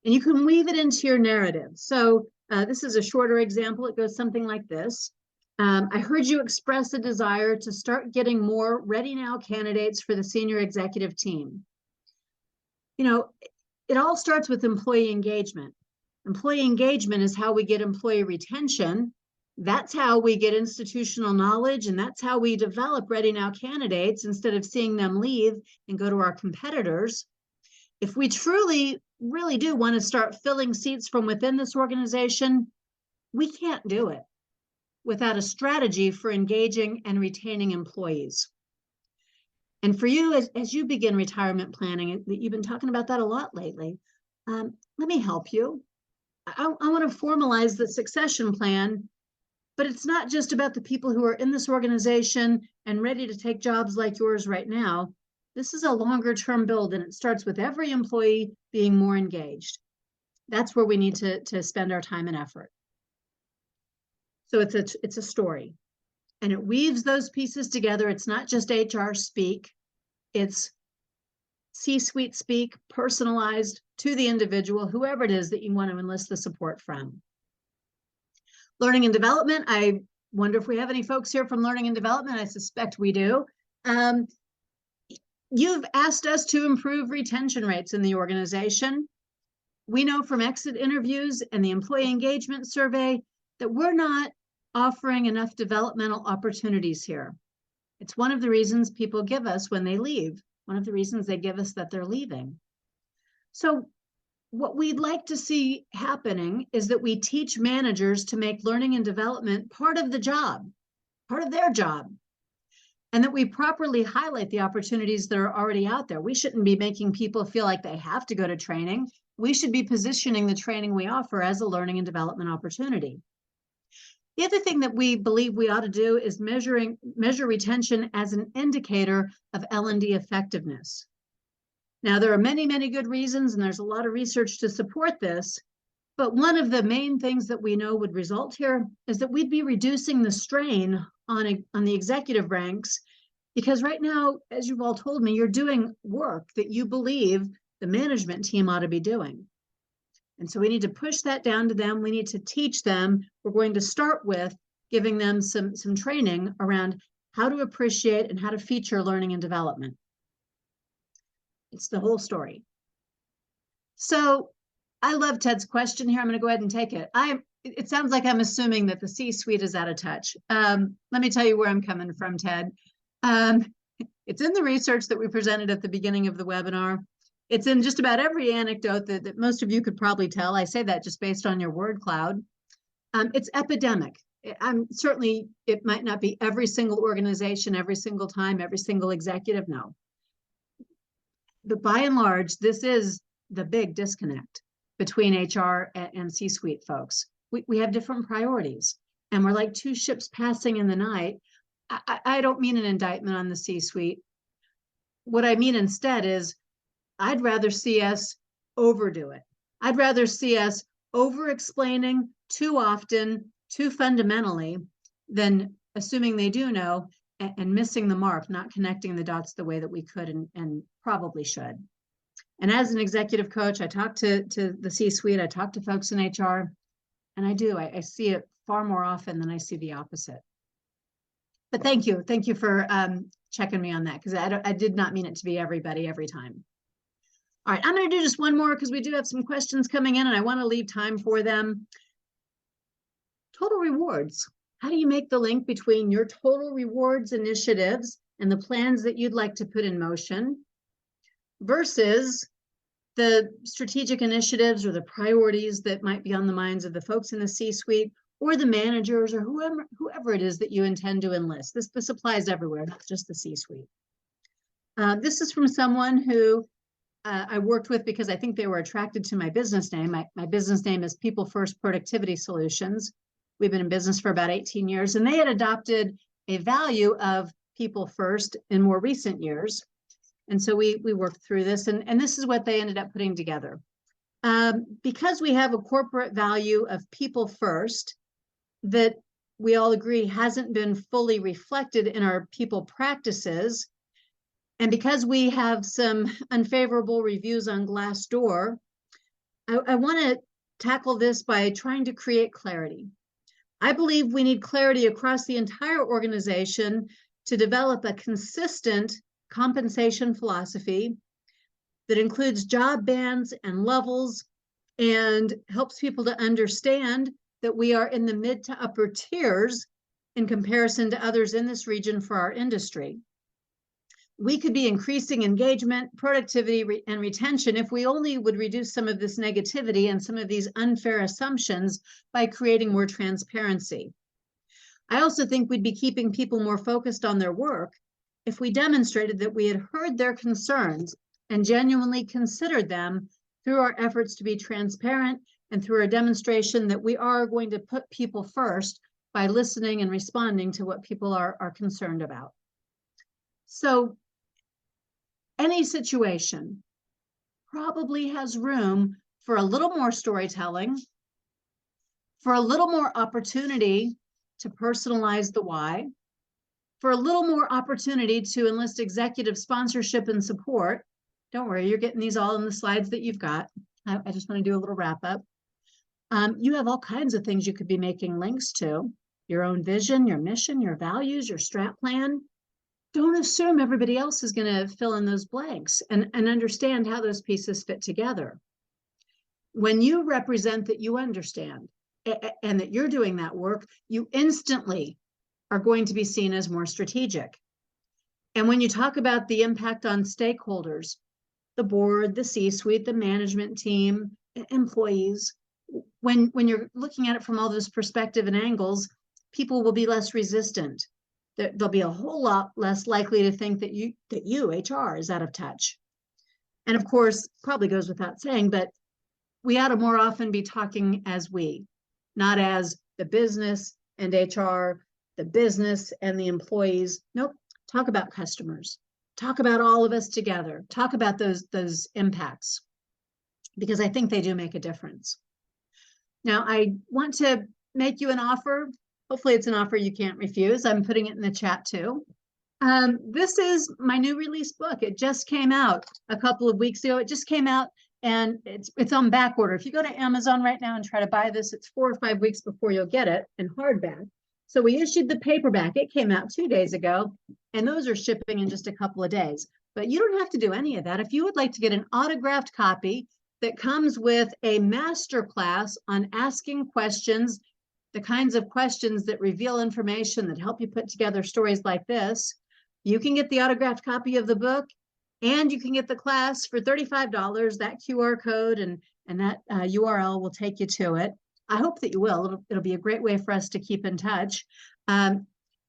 and you can weave it into your narrative. So this is a shorter example. It goes something like this. I heard you express a desire to start getting more ready now candidates for the senior executive team. You know, it all starts with employee engagement. Employee engagement is how we get employee retention. That's how we get institutional knowledge, and that's how we develop ready now candidates instead of seeing them leave and go to our competitors. If we truly, really do want to start filling seats from within this organization, we can't do it without a strategy for engaging and retaining employees. And for you, as you begin retirement planning, you've been talking about that a lot lately. Let me help you. I want to formalize the succession plan, but it's not just about the people who are in this organization and ready to take jobs like yours right now. This is a longer term build, and it starts with every employee being more engaged. That's where we need to spend our time and effort. So it's a story, and it weaves those pieces together. It's not just HR speak, it's C-suite speak, personalized to the individual, whoever it is that you want to enlist the support from. Learning and development. I wonder if we have any folks here from learning and development. I suspect we do. You've asked us to improve retention rates in the organization. We know from exit interviews and the employee engagement survey that we're not offering enough developmental opportunities here. It's one of the reasons people give us when they leave, one of the reasons they give us that they're leaving. So what we'd like to see happening is that we teach managers to make learning and development part of the job, part of their job, and that we properly highlight the opportunities that are already out there. We shouldn't be making people feel like they have to go to training. We should be positioning the training we offer as a learning and development opportunity. The other thing that we believe we ought to do is measure retention as an indicator of L&D effectiveness. Now, there are many, many good reasons, and there's a lot of research to support this, but one of the main things that we know would result here is that we'd be reducing the strain on the executive ranks, because right now, as you've all told me, you're doing work that you believe the management team ought to be doing. And so we need to push that down to them. We need to teach them. We're going to start with giving them some training around how to appreciate and how to feature learning and development. It's the whole story. So I love Ted's question here. I'm going to go ahead and take it. It sounds like I'm assuming that the C-suite is out of touch. Let me tell you where I'm coming from, Ted. It's in the research that we presented at the beginning of the webinar. It's in just about every anecdote that most of you could probably tell. I say that just based on your word cloud. It's epidemic. Certainly, it might not be every single organization, every single time, every single executive, no. But by and large, this is the big disconnect between HR and C-suite folks. We have different priorities, and we're like two ships passing in the night. I don't mean an indictment on the C-suite. What I mean instead is I'd rather see us overdo it. I'd rather see us over-explaining too often, too fundamentally, than assuming they do know and missing the mark, not connecting the dots the way that we could and probably should. And as an executive coach, I talk to the C-suite, I talk to folks in HR, and I see it far more often than I see the opposite. But thank you for checking me on that, because I did not mean it to be everybody every time. All right, I'm going to do just one more because we do have some questions coming in and I want to leave time for them. Total rewards. How do you make the link between your total rewards initiatives and the plans that you'd like to put in motion versus the strategic initiatives or the priorities that might be on the minds of the folks in the C-suite or the managers or whoever it is that you intend to enlist? This applies everywhere, not just the C-suite. This is from someone who I worked with because I think they were attracted to my business name. My business name is People First Productivity Solutions. We've been in business for about 18 years, and they had adopted a value of people first in more recent years. And so we worked through this, and this is what they ended up putting together. Because we have a corporate value of people first that we all agree hasn't been fully reflected in our people practices, and because we have some unfavorable reviews on Glassdoor, I want to tackle this by trying to create clarity. I believe we need clarity across the entire organization to develop a consistent compensation philosophy that includes job bands and levels and helps people to understand that we are in the mid to upper tiers in comparison to others in this region for our industry. We could be increasing engagement, productivity, and retention if we only would reduce some of this negativity and some of these unfair assumptions by creating more transparency. I also think we'd be keeping people more focused on their work if we demonstrated that we had heard their concerns and genuinely considered them through our efforts to be transparent and through our demonstration that we are going to put people first by listening and responding to what people are concerned about. So any situation probably has room for a little more storytelling, for a little more opportunity to personalize the why, for a little more opportunity to enlist executive sponsorship and support. Don't worry, you're getting these all in the slides that you've got. I just want to do a little wrap up. You have all kinds of things you could be making links to: your own vision, your mission, your values, your strat plan. Don't assume everybody else is going to fill in those blanks, and understand how those pieces fit together. When you represent that you understand and that you're doing that work, you instantly are going to be seen as more strategic. And when you talk about the impact on stakeholders, the board, the C-suite, the management team, employees, when you're looking at it from all those perspective and angles, people will be less resistant. They'll be a whole lot less likely to think that you HR is out of touch. And of course, probably goes without saying, but we ought to more often be talking as we, not as the business and HR, the business and the employees. Nope. Talk about customers. Talk about all of us together. Talk about those impacts, because I think they do make a difference. Now, I want to make you an offer. Hopefully it's an offer you can't refuse. I'm putting it in the chat too. This is my new release book. It just came out a couple of weeks ago. It just came out, and it's on back order. If you go to Amazon right now and try to buy this, it's 4 or 5 weeks before you'll get it in hardback. So we issued the paperback. It came out 2 days ago, and those are shipping in just a couple of days. But you don't have to do any of that. If you would like to get an autographed copy that comes with a master class on asking questions, the kinds of questions that reveal information that help you put together stories like this, you can get the autographed copy of the book, and you can get the class for $35. That QR code and that URL will take you to it. I hope that you will. It'll be a great way for us to keep in touch.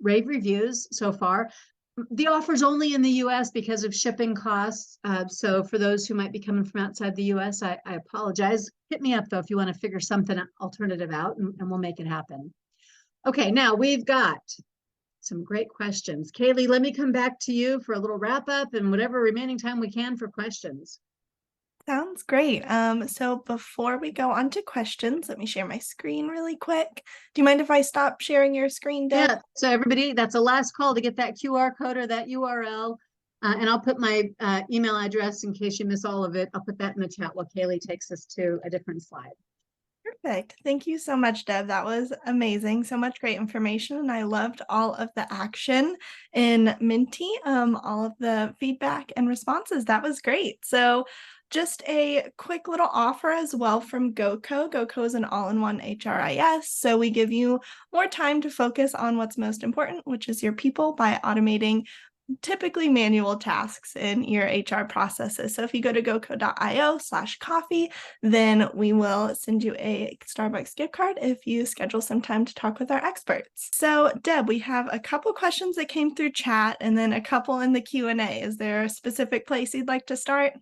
Rave reviews so far. The offer's only in the US because of shipping costs. So for those who might be coming from outside the US, I apologize. Hit me up though if you want to figure something alternative out, and we'll make it happen. Okay, now we've got some great questions. Kaylee, let me come back to you for a little wrap up and whatever remaining time we can for questions. Sounds great. So before we go on to questions, let me share my screen really quick. Do you mind if I stop sharing your screen, Deb? Yeah, so everybody, that's a last call to get that QR code or that URL. And I'll put my email address in case you miss all of it. I'll put that in the chat while Kaylee takes us to a different slide. Perfect. Thank you so much, Deb. That was amazing. So much great information. And I loved all of the action in Minty, all of the feedback and responses. That was great. So just a quick little offer as well from GoCo. GoCo is an all-in-one HRIS. So we give you more time to focus on what's most important, which is your people, by automating typically manual tasks in your HR processes. So if you go to goco.io/coffee, then we will send you a Starbucks gift card if you schedule some time to talk with our experts. So Deb, we have a couple questions that came through chat and then a couple in the Q&A. Is there a specific place you'd like to start?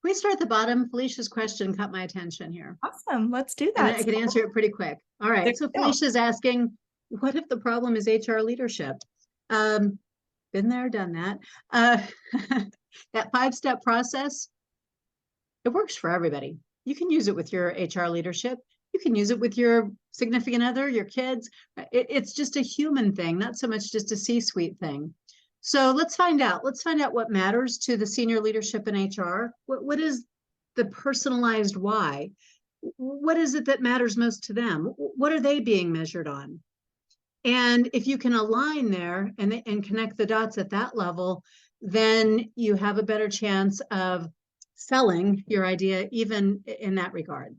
we start at the bottom? Felicia's question caught my attention here, Awesome. Let's do and that. I can answer it pretty quick. All There right. So we go. Felicia's asking, what if the problem is HR leadership? Um, been there, done that. Uh, that 5-step process, it works for everybody. You can use it with your HR leadership. You can use it with your significant other, your kids. It's just a human thing, not so much just a C-suite thing. So let's find out. Let's find out what matters to the senior leadership in HR. What is the personalized why? What is it that matters most to them? What are they being measured on? And if you can align there and connect the dots at that level, then you have a better chance of selling your idea, even in that regard.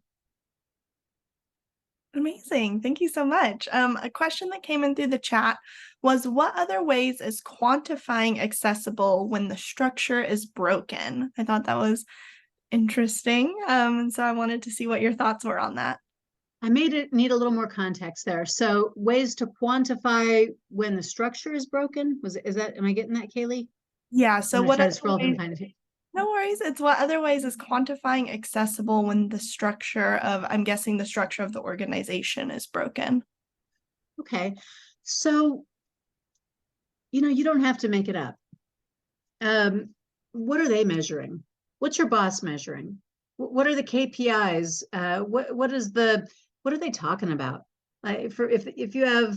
Amazing. Thank you so much. A question that came in through the chat was, what other ways is quantifying accessible when the structure is broken? I thought that was interesting. And so I wanted to see what your thoughts were on that. I made it need a little more context there. So ways to quantify when the structure is broken. Am I getting that, Kaylee? Yeah. I'm So going to what try other to scroll up and ways? find it. No worries. It's what other ways is quantifying accessible when the structure of, I'm guessing the structure of the organization is broken. Okay. So, you don't have to make it up. What are they measuring? What's your boss measuring? What are the KPIs? What are they talking about? If you have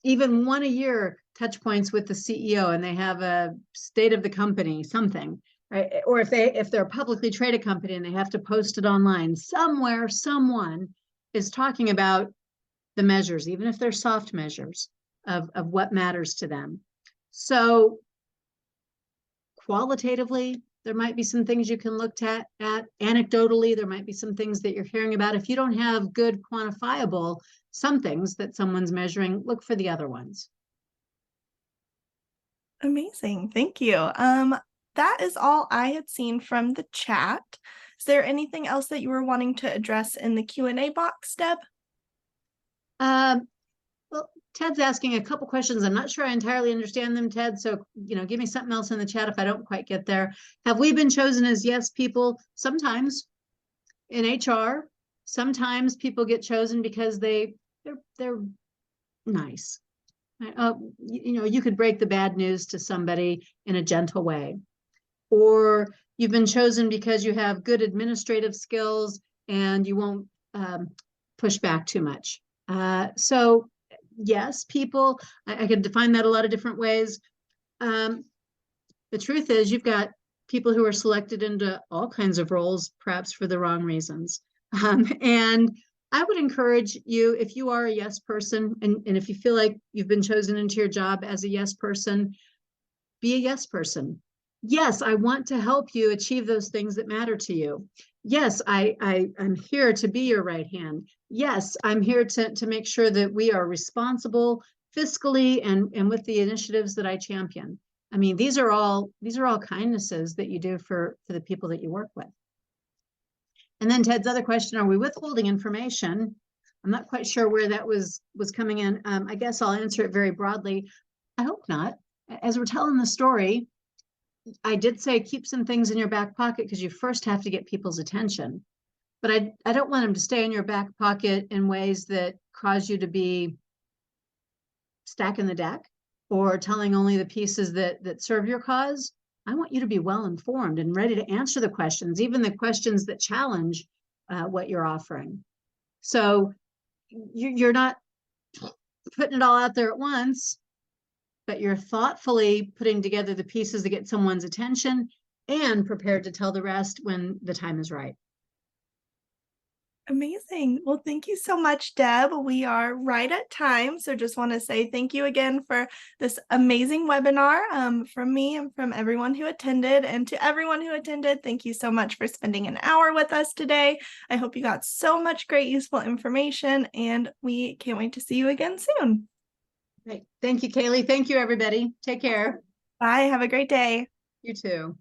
even one a year touch points with the CEO and they have a state of the company, something, right? Or if they're a publicly traded company and they have to post it online, somewhere someone is talking about the measures, even if they're soft measures of what matters to them. So qualitatively, there might be some things you can look at anecdotally. There might be some things that you're hearing about. If you don't have good quantifiable some things that someone's measuring, look for the other ones. Amazing. Thank you. That is all I had seen from the chat. Is there anything else that you were wanting to address in the Q&A box, Deb? Well, Ted's asking a couple questions. I'm not sure I entirely understand them, Ted. So, give me something else in the chat if I don't quite get there. Have we been chosen as yes people? Sometimes in HR, sometimes people get chosen because they're nice. You could break the bad news to somebody in a gentle way, or you've been chosen because you have good administrative skills and you won't push back too much. So yes, people, I could define that a lot of different ways. The truth is you've got people who are selected into all kinds of roles, perhaps for the wrong reasons. And I would encourage you, if you are a yes person, and if you feel like you've been chosen into your job as a yes person, be a yes person. Yes, I want to help you achieve those things that matter to you. Yes, I'm here to be your right hand. Yes, I'm here to make sure that we are responsible fiscally and with the initiatives that I champion. I mean, these are all kindnesses that you do for the people that you work with. And then Ted's other question, are we withholding information? I'm not quite sure where that was coming in. I guess I'll answer it very broadly. I hope not. As we're telling the story, I did say keep some things in your back pocket because you first have to get people's attention. But I don't want them to stay in your back pocket in ways that cause you to be stacking the deck or telling only the pieces that serve your cause. I want you to be well informed and ready to answer the questions, even the questions that challenge what you're offering. So you're not putting it all out there at once, but you're thoughtfully putting together the pieces to get someone's attention and prepared to tell the rest when the time is right. Amazing. Well, thank you so much, Deb. We are right at time. So just want to say thank you again for this amazing webinar from me and from everyone who attended. And to everyone who attended, thank you so much for spending an hour with us today. I hope you got so much great, useful information, and we can't wait to see you again soon. Great. Thank you, Kaylee. Thank you, everybody. Take care. Bye. Have a great day. You too.